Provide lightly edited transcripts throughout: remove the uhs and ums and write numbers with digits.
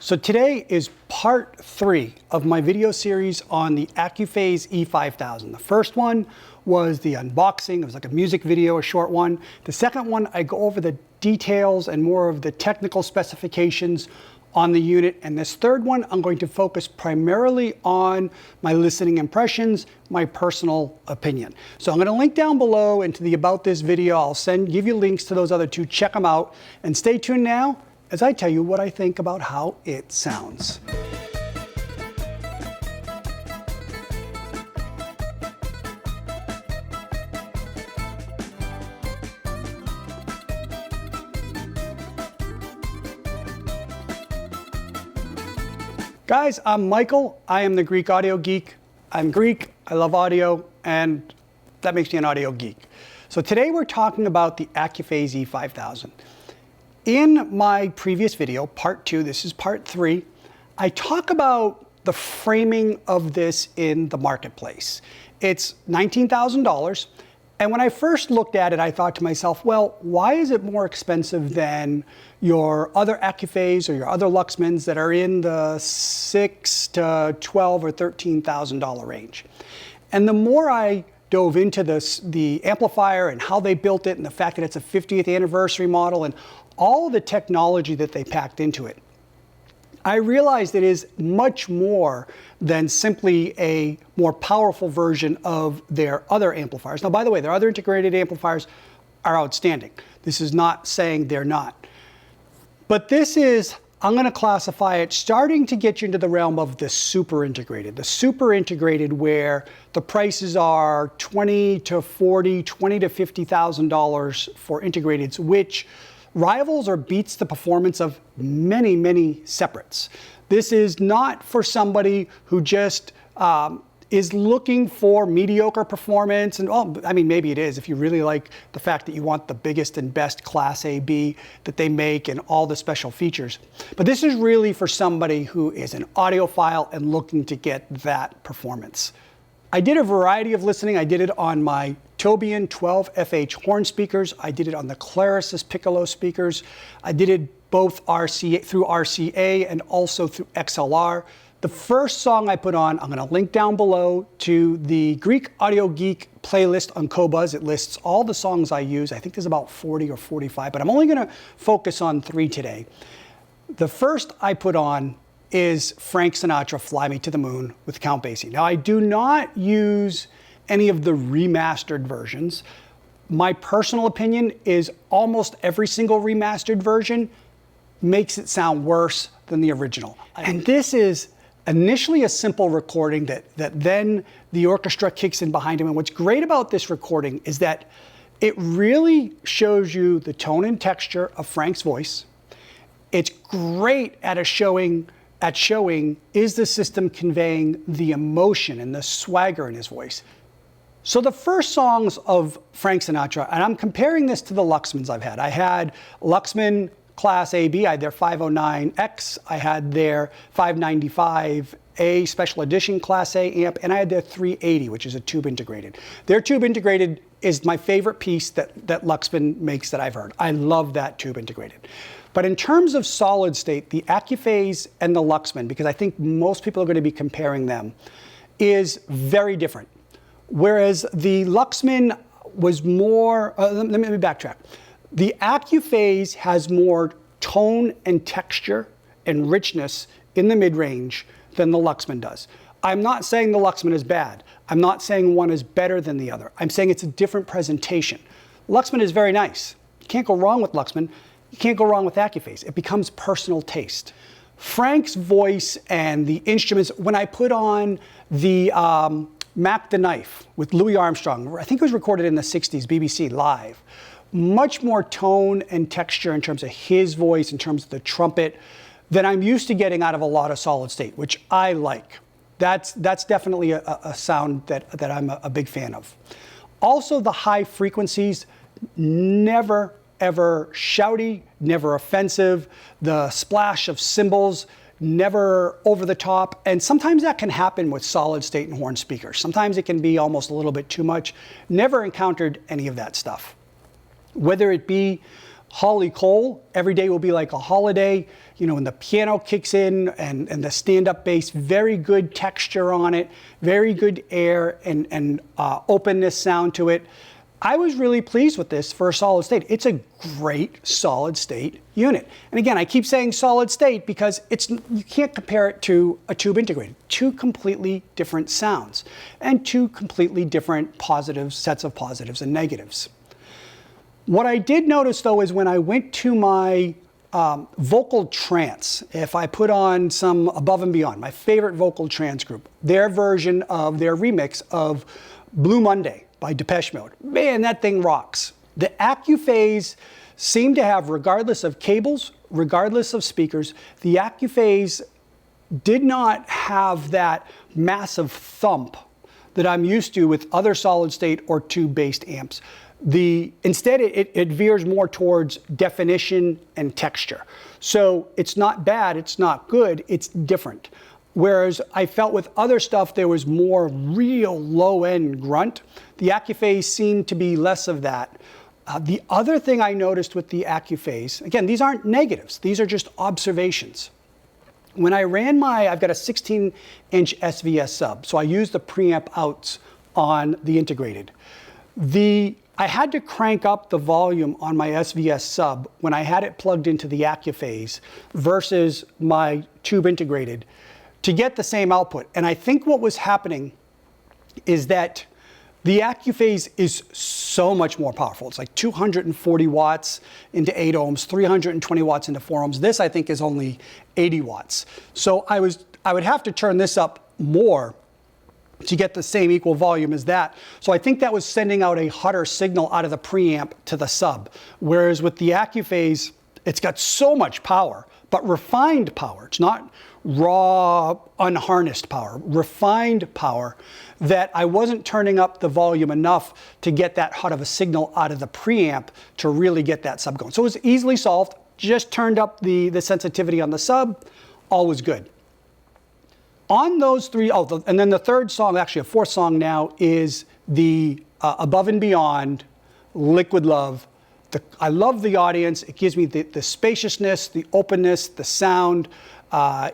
So today is part 3 of my video series on the Accuphase E-5000. The first one was the unboxing. It was like a music video, a short one. The second one, I go over the details and more of the technical specifications on the unit. And this third one, I'm going to focus primarily on my listening impressions, my personal opinion. So I'm going to link down below into the About This video. I'll give you links to those other two. Check them out. And stay tuned now as I tell you what I think about how it sounds. Guys, I'm Michael. I am the Greek audio geek. I'm Greek, I love audio, and that makes me an audio geek. So today we're talking about the Accuphase E-5000. In my previous video, part 2, this is part 3, I talk about the framing of this in the marketplace. It's $19,000, and when I first looked at it, I thought to myself, well, why is it more expensive than your other Accuphase or your other Luxmans that are in the $6,000 to $12,000 or $13,000 range? And the more I dove into this, the amplifier and how they built it and the fact that it's a 50th anniversary model and all the technology that they packed into it, I realized it is much more than simply a more powerful version of their other amplifiers. Now, by the way, their other integrated amplifiers are outstanding. This is not saying they're not. But this is, I'm going to classify it starting to get you into the realm of the super integrated. The super integrated where the prices are $20,000 to $40,000, $20,000 to $50,000 for integrateds, which rivals or beats the performance of many, many separates. This is not for somebody who just is looking for mediocre performance. And well, I mean, maybe it is if you really like the fact that you want the biggest and best Class A, B that they make and all the special features. But this is really for somebody who is an audiophile and looking to get that performance. I did a variety of listening. I did it on my Tobian 12FH horn speakers. I did it on the Clarisys Piccolo speakers. I did it both through RCA and also through XLR. The first song I put on, I'm going to link down below to the Greek Audio Geek playlist on Qobuz. It lists all the songs I use. I think there's about 40 or 45, but I'm only going to focus on 3 today. The first I put on is Frank Sinatra, Fly Me to the Moon with Count Basie. Now, I do not use any of the remastered versions. My personal opinion is almost every single remastered version makes it sound worse than the original. And this is initially a simple recording that then the orchestra kicks in behind him. And what's great about this recording is that it really shows you the tone and texture of Frank's voice. It's great at showing is the system conveying the emotion and the swagger in his voice. So the first songs of Frank Sinatra, and I'm comparing this to the Luxmans I've had. I had Luxman Class AB, I had their 509X, I had their 595A Special Edition Class A amp, and I had their 380, which is a tube integrated. Their tube integrated is my favorite piece that Luxman makes that I've heard. I love that tube integrated. But in terms of solid state, the Accuphase and the Luxman, because I think most people are going to be comparing them, is very different. Whereas the Luxman was more, let me backtrack. The Accuphase has more tone and texture and richness in the mid-range than the Luxman does. I'm not saying the Luxman is bad. I'm not saying one is better than the other. I'm saying it's a different presentation. Luxman is very nice. You can't go wrong with Luxman. You can't go wrong with Accuphase. It becomes personal taste. Frank's voice and the instruments, when I put on the Mac the Knife with Louis Armstrong, I think it was recorded in the 60s, BBC Live, much more tone and texture in terms of his voice, in terms of the trumpet, than I'm used to getting out of a lot of solid state, which I like. That's definitely a sound that I'm a big fan of. Also, the high frequencies, never ever shouty, never offensive. The splash of cymbals, never over the top. And sometimes that can happen with solid state and horn speakers. Sometimes it can be almost a little bit too much. Never encountered any of that stuff. Whether it be Holly Cole, every day will be like a holiday, you know, when the piano kicks in and the stand-up bass, very good texture on it, very good air and openness sound to it. I was really pleased with this for a solid state. It's a great solid state unit. And again, I keep saying solid state because you can't compare it to a tube integrated. Two completely different sounds and two completely different sets of positives and negatives. What I did notice though is when I went to my vocal trance, if I put on some Above and Beyond, my favorite vocal trance group, their version of their remix of Blue Monday by Depeche Mode, man, that thing rocks. The Accuphase seemed to have, regardless of cables, regardless of speakers, the Accuphase did not have that massive thump that I'm used to with other solid state or tube-based amps. Instead, it veers more towards definition and texture. So it's not bad, it's not good, it's different. Whereas I felt with other stuff, there was more real low-end grunt. The Accuphase seemed to be less of that. The other thing I noticed with the Accuphase, again, these aren't negatives, these are just observations. When I ran I've got a 16-inch SVS sub, so I use the preamp outs on the integrated. I had to crank up the volume on my SVS sub when I had it plugged into the Accuphase versus my tube integrated to get the same output. And I think what was happening is that the Accuphase is so much more powerful. It's like 240 watts into 8 ohms, 320 watts into 4 ohms. This, I think, is only 80 watts. So I would have to turn this up more to get the same equal volume as that. So I think that was sending out a hotter signal out of the preamp to the sub. Whereas with the Accuphase, it's got so much power, but refined power. It's not raw, unharnessed power, refined power, that I wasn't turning up the volume enough to get that hot of a signal out of the preamp to really get that sub going. So it was easily solved, just turned up the sensitivity on the sub, all was good. On those three, and then the third song, actually a fourth song now, is the Above and Beyond, Liquid Love. I love the audience. It gives me the spaciousness, the openness, the sound.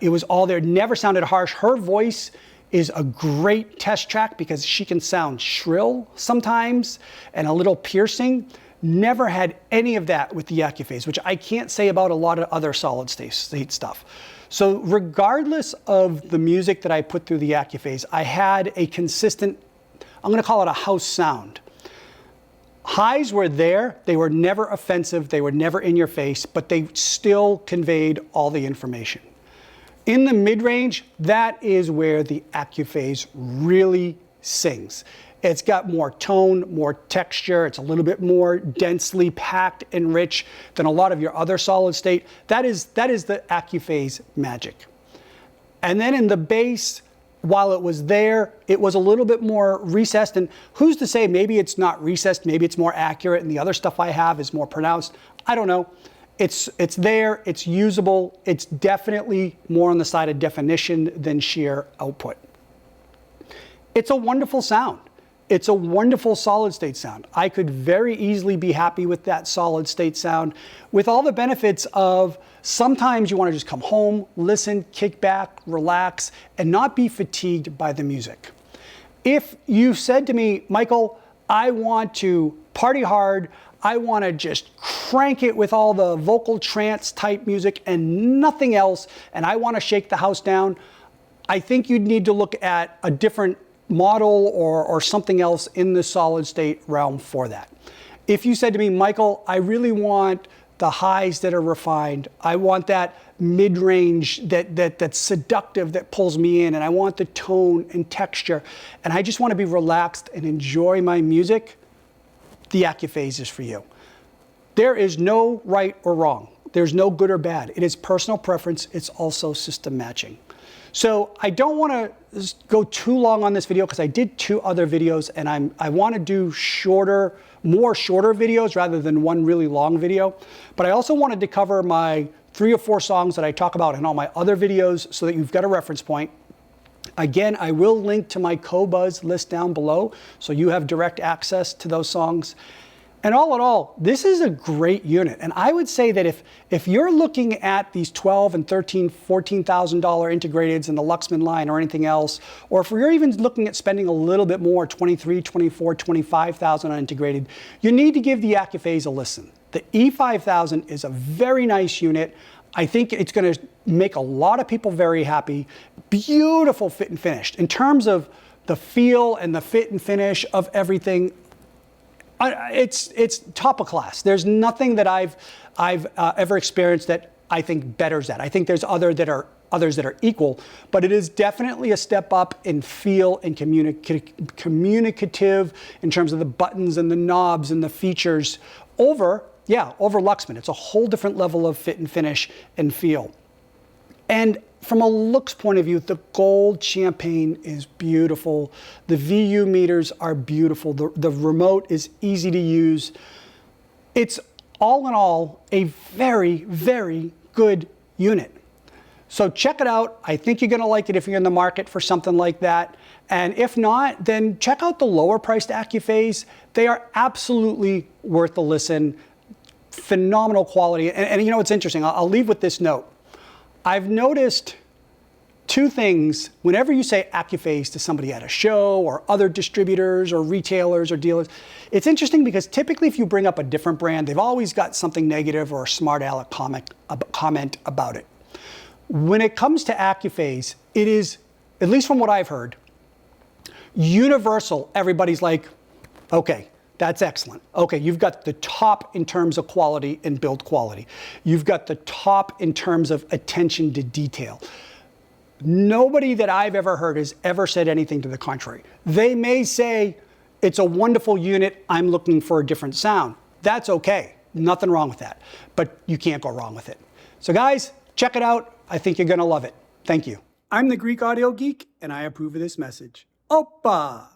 It was all there, never sounded harsh. Her voice is a great test track because she can sound shrill sometimes and a little piercing. Never had any of that with the Accuphase, which I can't say about a lot of other solid state stuff. So regardless of the music that I put through the Accuphase, I had a consistent, I'm gonna call it a house sound. Highs were there, they were never offensive, they were never in your face, but they still conveyed all the information. In the mid-range, that is where the Accuphase really sings. It's got more tone, more texture. It's a little bit more densely packed and rich than a lot of your other solid state. That is the Accuphase magic. And then in the bass, while it was there, it was a little bit more recessed. And who's to say maybe it's not recessed, maybe it's more accurate and the other stuff I have is more pronounced. I don't know. It's there, it's usable. It's definitely more on the side of definition than sheer output. It's a wonderful sound. It's a wonderful solid state sound. I could very easily be happy with that solid state sound with all the benefits of sometimes you want to just come home, listen, kick back, relax, and not be fatigued by the music. If you said to me, Michael, I want to party hard, I want to just crank it with all the vocal trance type music and nothing else, and I want to shake the house down, I think you'd need to look at a different model or something else in the solid state realm for that. If you said to me, Michael, I really want the highs that are refined, I want that mid-range that's seductive, that pulls me in, and I want the tone and texture, and I just want to be relaxed and enjoy my music, the Accuphase is for you. There is no right or wrong. There's no good or bad. It is personal preference. It's also system matching. So I don't want to go too long on this video because I did 2 other videos and I want to do more shorter videos rather than one really long video. But I also wanted to cover my 3 or 4 songs that I talk about in all my other videos so that you've got a reference point. Again, I will link to my Qobuz list down below so you have direct access to those songs. And all in all, this is a great unit. And I would say that if you're looking at these $12,000 and $13,000, $14,000 integrateds in the Luxman line or anything else, or if you're even looking at spending a little bit more, $23,000, $24,000, $25,000 on integrated, you need to give the Accuphase a listen. The E-5000 is a very nice unit. I think it's going to make a lot of people very happy. Beautiful fit and finished. In terms of the feel and the fit and finish of everything, it's top of class. There's nothing that I've ever experienced that I think betters that. I think there's others that are equal, but it is definitely a step up in feel and communicative in terms of the buttons and the knobs and the features over Luxman. It's a whole different level of fit and finish and feel. And from a looks point of view, the gold champagne is beautiful. The VU meters are beautiful. The remote is easy to use. It's all in all a very, very good unit. So check it out. I think you're going to like it if you're in the market for something like that. And if not, then check out the lower priced Accuphase. They are absolutely worth a listen. Phenomenal quality. And you know, it's interesting. I'll leave with this note. I've noticed two things whenever you say Accuphase to somebody at a show or other distributors or retailers or dealers. It's interesting because typically if you bring up a different brand, they've always got something negative or a smart aleck comment about it. When it comes to Accuphase, it is, at least from what I've heard, universal. Everybody's like, okay, that's excellent. Okay, you've got the top in terms of quality and build quality. You've got the top in terms of attention to detail. Nobody that I've ever heard has ever said anything to the contrary. They may say, it's a wonderful unit, I'm looking for a different sound. That's okay, nothing wrong with that, but you can't go wrong with it. So guys, check it out. I think you're gonna love it. Thank you. I'm the Greek Audio Geek, and I approve of this message. Oppa!